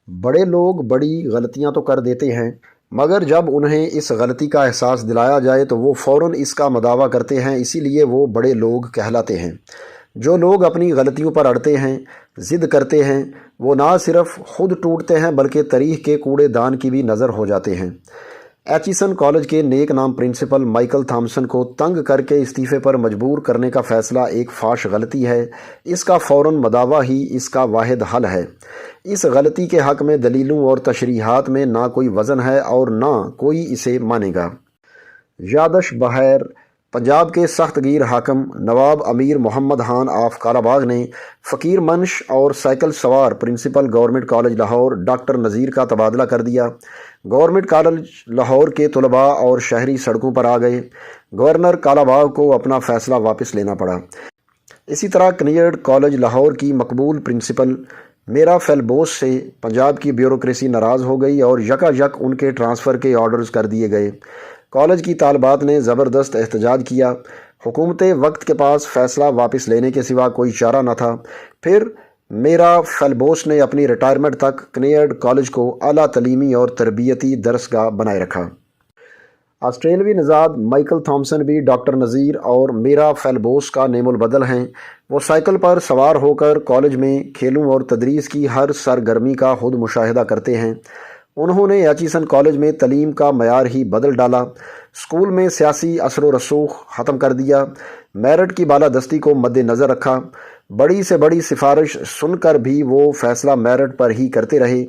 بڑے لوگ بڑی غلطیاں تو کر دیتے ہیں، مگر جب انہیں اس غلطی کا احساس دلایا جائے تو وہ فوراً اس کا مداوع کرتے ہیں، اسی لیے وہ بڑے لوگ کہلاتے ہیں۔ جو لوگ اپنی غلطیوں پر اڑتے ہیں، ضد کرتے ہیں، وہ نہ صرف خود ٹوٹتے ہیں بلکہ تاریخ کے کوڑے دان کی بھی نظر ہو جاتے ہیں۔ ایچیسن کالج کے نیک نام پرنسپل مائیکل تھامسن کو تنگ کر کے استعفے پر مجبور کرنے کا فیصلہ ایک فاش غلطی ہے۔ اس کا فوراً مداوع ہی اس کا واحد حل ہے۔ اس غلطی کے حق میں دلیلوں اور تشریحات میں نہ کوئی وزن ہے اور نہ کوئی اسے مانے گا۔ یادش بخیر، پنجاب کے سخت گیر حاکم نواب امیر محمد خان آف کالا باغ نے فقیر منش اور سائیکل سوار principal government college Lahore doctor Nazir کا تبادلہ کر دیا۔ گورنمنٹ کالج لاہور کے طلباء اور شہری سڑکوں پر آ گئے۔ گورنر کالا باغ کو اپنا فیصلہ واپس لینا پڑا۔ اسی طرح کنیڈ کالج لاہور کی مقبول پرنسپل میرا فیلبوس سے پنجاب کی بیوروکریسی ناراض ہو گئی اور یکا یک ان کے ٹرانسفر کے آرڈرز کر دیے گئے۔ کالج کی طالبات نے زبردست احتجاج کیا۔ حکومت وقت کے پاس فیصلہ واپس لینے کے سوا کوئی چارہ نہ تھا۔ پھر میرا فیلبوس نے اپنی ریٹائرمنٹ تک کنیڈ کالج کو اعلیٰ تعلیمی اور تربیتی درسگاہ بنائے رکھا۔ آسٹریلوی نژاد مائیکل تھامسن بھی ڈاکٹر نذیر اور میرا فیلبوس کا نیم البدل ہیں۔ وہ سائیکل پر سوار ہو کر کالج میں کھیلوں اور تدریس کی ہر سرگرمی کا خود مشاہدہ کرتے ہیں۔ انہوں نے ایچیسن کالج میں تعلیم کا معیار ہی بدل ڈالا۔ اسکول میں سیاسی اثر و رسوخ ختم کر دیا۔ میرٹ کی بالادستی کو مد نظر رکھا۔ بڑی سے بڑی سفارش سن کر بھی وہ فیصلہ میرٹ پر ہی کرتے رہے۔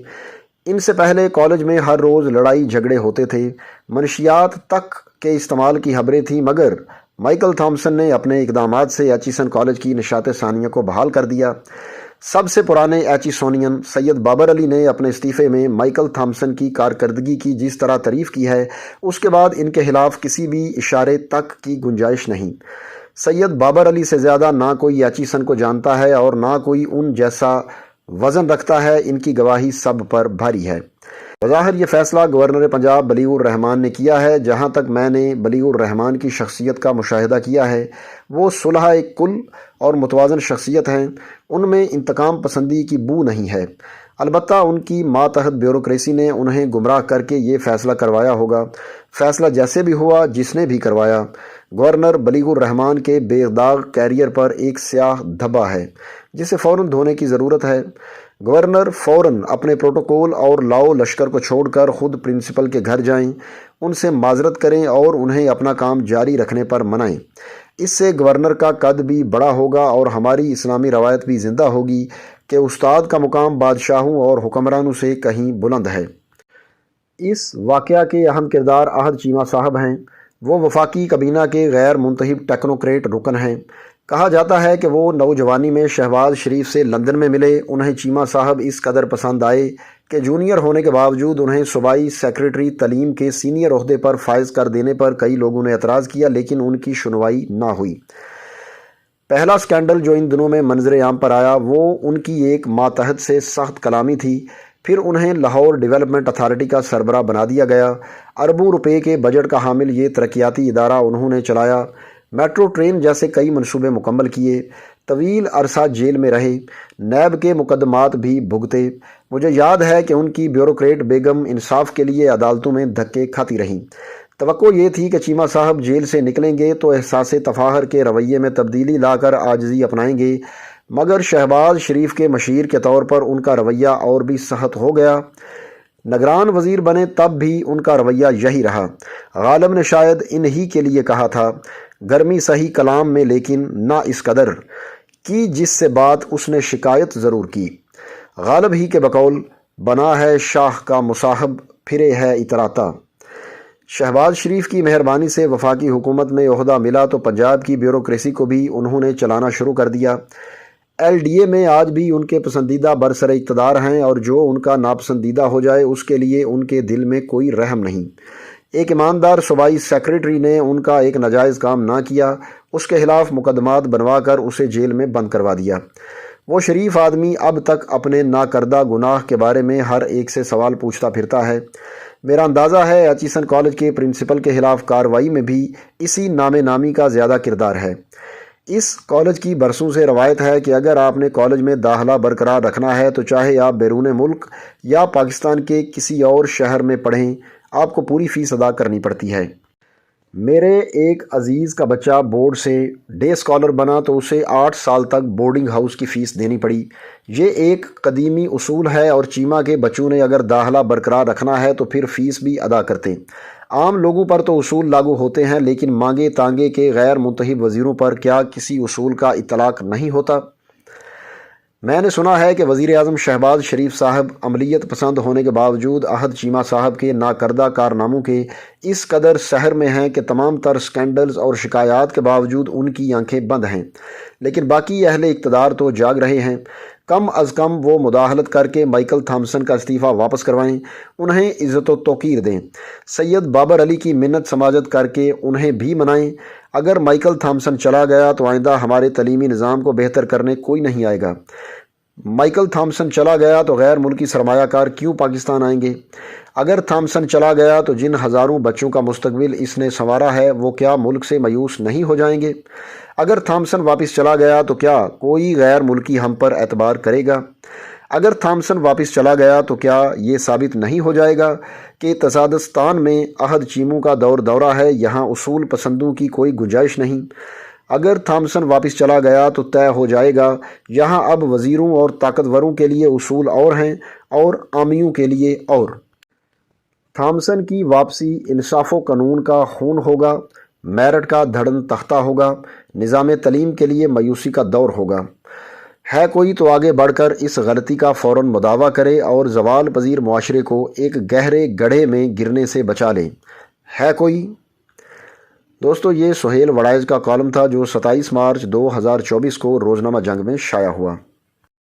ان سے پہلے کالج میں ہر روز لڑائی جھگڑے ہوتے تھے، منشیات تک کے استعمال کی خبریں تھیں، مگر مائیکل تھامسن نے اپنے اقدامات سے ایچیسن کالج کی نشاط ثانیہ کو بحال کر دیا۔ سب سے پرانے ایچیسونین سید بابر علی نے اپنے استعفے میں مائیکل تھامسن کی کارکردگی کی جس طرح تعریف کی ہے، اس کے بعد ان کے خلاف کسی بھی اشارے تک کی گنجائش نہیں۔ سید بابر علی سے زیادہ نہ کوئی ایچیسن کو جانتا ہے اور نہ کوئی ان جیسا وزن رکھتا ہے۔ ان کی گواہی سب پر بھاری ہے۔ بظاہر یہ فیصلہ گورنر پنجاب بلیغ الرحمان نے کیا ہے۔ جہاں تک میں نے بلیغ الرحمان کی شخصیت کا مشاہدہ کیا ہے، وہ صلح کل اور متوازن شخصیت ہیں۔ ان میں انتقام پسندی کی بو نہیں ہے۔ البتہ ان کی ماتحت بیوروکریسی نے انہیں گمراہ کر کے یہ فیصلہ کروایا ہوگا۔ فیصلہ جیسے بھی ہوا، جس نے بھی کروایا، گورنر بلیغ الرحمان کے بے داغ کیریئر پر ایک سیاہ دھبا ہے جسے فوراً دھونے کی ضرورت ہے۔ گورنر فوراً اپنے پروٹوکول اور لاؤ لشکر کو چھوڑ کر خود پرنسپل کے گھر جائیں، ان سے معذرت کریں اور انہیں اپنا کام جاری رکھنے پر منائیں۔ اس سے گورنر کا قد بھی بڑا ہوگا اور ہماری اسلامی روایت بھی زندہ ہوگی کہ استاد کا مقام بادشاہوں اور حکمرانوں سے کہیں بلند ہے۔ اس واقعہ کے اہم کردار احد چیمہ صاحب ہیں۔ وہ وفاقی کابینہ کے غیر منتخب ٹیکنوکریٹ رکن ہیں۔ کہا جاتا ہے کہ وہ نوجوانی میں شہباز شریف سے لندن میں ملے۔ انہیں چیمہ صاحب اس قدر پسند آئے کہ جونیئر ہونے کے باوجود انہیں صوبائی سیکریٹری تعلیم کے سینئر عہدے پر فائز کر دینے پر کئی لوگوں نے اعتراض کیا، لیکن ان کی سنوائی نہ ہوئی۔ پہلا سکینڈل جو ان دنوں میں منظر عام پر آیا وہ ان کی ایک ماتحت سے سخت کلامی تھی۔ پھر انہیں لاہور ڈیولپمنٹ اتھارٹی کا سربراہ بنا دیا گیا۔ اربوں روپے کے بجٹ کا حامل یہ ترقیاتی ادارہ انہوں نے چلایا۔ میٹرو ٹرین جیسے کئی منصوبے مکمل کیے۔ طویل عرصہ جیل میں رہے، نیب کے مقدمات بھی بھگتے۔ مجھے یاد ہے کہ ان کی بیوروکریٹ بیگم انصاف کے لیے عدالتوں میں دھکے کھاتی رہیں۔ توقع یہ تھی کہ چیمہ صاحب جیل سے نکلیں گے تو احساس تفاخر کے رویے میں تبدیلی لا کر عاجزی اپنائیں گے، مگر شہباز شریف کے مشیر کے طور پر ان کا رویہ اور بھی سخت ہو گیا۔ نگران وزیر بنے تب بھی ان کا رویہ یہی رہا۔ غالب نے شاید انہی کے لیے کہا تھا، گرمی سہی کلام میں لیکن نہ اس قدر کی جس سے بات اس نے شکایت ضرور کی۔ غالب ہی کے بقول بنا ہے شاہ کا مصاحب، پھرے ہے اتراتا۔ شہباز شریف کی مہربانی سے وفاقی حکومت میں عہدہ ملا تو پنجاب کی بیوروکریسی کو بھی انہوں نے چلانا شروع کر دیا۔ ایل ڈی اے میں آج بھی ان کے پسندیدہ برسر اقتدار ہیں اور جو ان کا ناپسندیدہ ہو جائے اس کے لیے ان کے دل میں کوئی رحم نہیں۔ ایک ایماندار صوبائی سیکریٹری نے ان کا ایک ناجائز کام نہ کیا، اس کے خلاف مقدمات بنوا کر اسے جیل میں بند کروا دیا۔ وہ شریف آدمی اب تک اپنے ناکردہ گناہ کے بارے میں ہر ایک سے سوال پوچھتا پھرتا ہے۔ میرا اندازہ ہے ایچیسن کالج کے پرنسپل کے خلاف کارروائی میں بھی اسی نام نامی کا زیادہ کردار ہے۔ اس کالج کی برسوں سے روایت ہے کہ اگر آپ نے کالج میں داخلہ برقرار رکھنا ہے تو چاہے آپ بیرون ملک یا پاکستان کے کسی اور شہر میں پڑھیں، آپ کو پوری فیس ادا کرنی پڑتی ہے۔ میرے ایک عزیز کا بچہ بورڈ سے ڈے اسکالر بنا تو اسے 8 سال تک بورڈنگ ہاؤس کی فیس دینی پڑی۔ یہ ایک قدیمی اصول ہے اور چیمہ کے بچوں نے اگر داخلہ برقرار رکھنا ہے تو پھر فیس بھی ادا کرتے۔ عام لوگوں پر تو اصول لاگو ہوتے ہیں، لیکن مانگے تانگے کے غیر منتخب وزیروں پر کیا کسی اصول کا اطلاق نہیں ہوتا؟ میں نے سنا ہے کہ وزیر اعظم شہباز شریف صاحب عملیت پسند ہونے کے باوجود احد چیمہ صاحب کے ناکردہ کارناموں کے اس قدر سحر میں ہیں کہ تمام تر سکینڈلز اور شکایات کے باوجود ان کی آنکھیں بند ہیں، لیکن باقی اہل اقتدار تو جاگ رہے ہیں۔ کم از کم وہ مداخلت کر کے مائیکل تھامسن کا استعفیٰ واپس کروائیں، انہیں عزت و توقیر دیں، سید بابر علی کی منت سماجت کر کے انہیں بھی منائیں۔ اگر مائیکل تھامسن چلا گیا تو آئندہ ہمارے تعلیمی نظام کو بہتر کرنے کوئی نہیں آئے گا۔ مائیکل تھامسن چلا گیا تو غیر ملکی سرمایہ کار کیوں پاکستان آئیں گے؟ اگر تھامسن چلا گیا تو جن ہزاروں بچوں کا مستقبل اس نے سنوارا ہے وہ کیا ملک سے مایوس نہیں ہو جائیں گے؟ اگر تھامسن واپس چلا گیا تو کیا کوئی غیر ملکی ہم پر اعتبار کرے گا؟ اگر تھامسن واپس چلا گیا تو کیا یہ ثابت نہیں ہو جائے گا کہ تصادستان میں احد چیموں کا دور دورہ ہے، یہاں اصول پسندوں کی کوئی گنجائش نہیں؟ اگر تھامسن واپس چلا گیا تو طے ہو جائے گا یہاں اب وزیروں اور طاقتوروں کے لیے اصول اور ہیں اور عامیوں کے لیے اور۔ تھامسن کی واپسی انصاف و قانون کا خون ہوگا، میرٹ کا دھڑن تختہ ہوگا، نظام تعلیم کے لیے مایوسی کا دور ہوگا۔ ہے کوئی تو آگے بڑھ کر اس غلطی کا فوراً مداوع کرے اور زوال پذیر معاشرے کو ایک گہرے گڑھے میں گرنے سے بچا لے۔ ہے کوئی؟ دوستو، یہ سہیل وڑائز کا کالم تھا جو 27 مارچ 2024 کو روزنامہ جنگ میں شائع ہوا۔